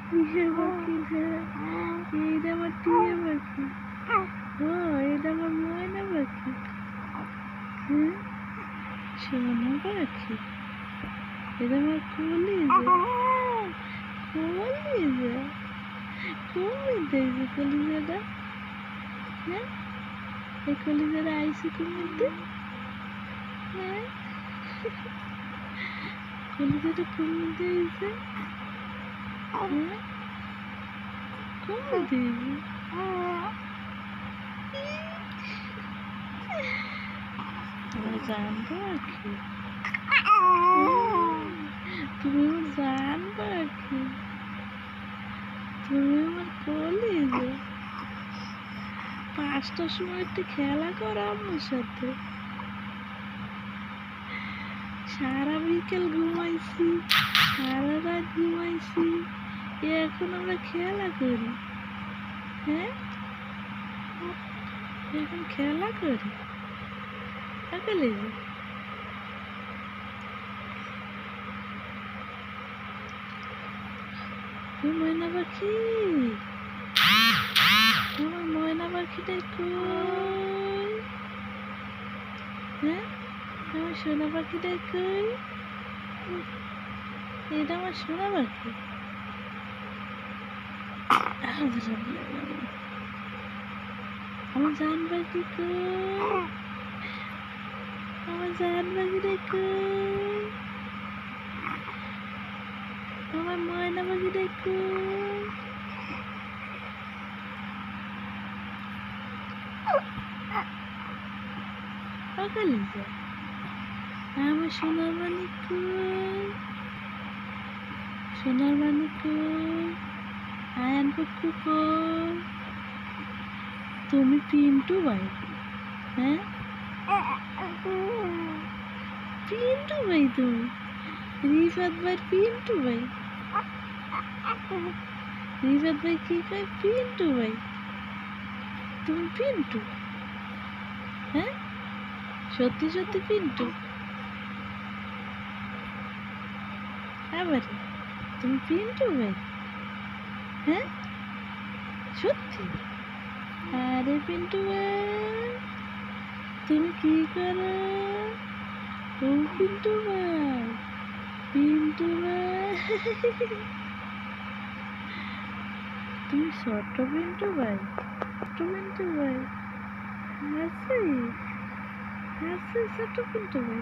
টিয়া পাখি না, এইটা আমার টিয়া পাখি। ও এটা আমার ময়না পাখি। হ্যাঁ, সোনা পাখি। এটা আমার কলিজা, কলিজা। কমে দিয়েছে কলিজাটা। হ্যাঁ, এই কলিজাটা আইসি কমিতে। হ্যাঁ, কলিজাটা কমে দিয়েছে। হ্যাঁ, কমে দিয়েছে। আমার জান পাখি, তুমি আমার জান পাখি, তুমি আমার কলিজা। 5টার সময় একটু খেলা করো আমার সাথে। সারা বিকেল ঘুমাইছি, সারা রাত ঘুমাইছি, এখন আমরা খেলা করি। হ্যাঁ, এখন খেলা করি সকালে। ময়না পাখি, আমার ময়না পাখিটা কই? হ্যাঁ, আমার সোনা পাখিটা কই? এটা আমার সোনা পাখি। আমার জান পাখি কই? আমার জান পাখিটা কই? আমার ময়না পাখিটা কই? সকালে যা। আমার সোনার রানী কই? সোনার রানী কই? আয়ান পক্ষু কই? তুমি পিন্টু ভাই? হ্যাঁ, পিন্টু ভাই তুমি? রিফাত ভাই পিন্টু ভাই? রিফাত ভাই কি কয়? পিন্টু ভাই? তুমি পিন্টু? হ্যাঁ, সত্যি সত্যি পিন্টু? আবার তুমি পিন্টু ভাই? হ্যাঁ, সত্যি? আরে পিন্টু ভাই, তুমি কি করো? ও পিন্টু ভাই, পিন্টু ভাই, তুমি ছোট্ট পিন্টু ভাই? ছোট্ট পিন্টু ভাই? হাসি হাসি, ছোট্ট পিন্টু ভাই।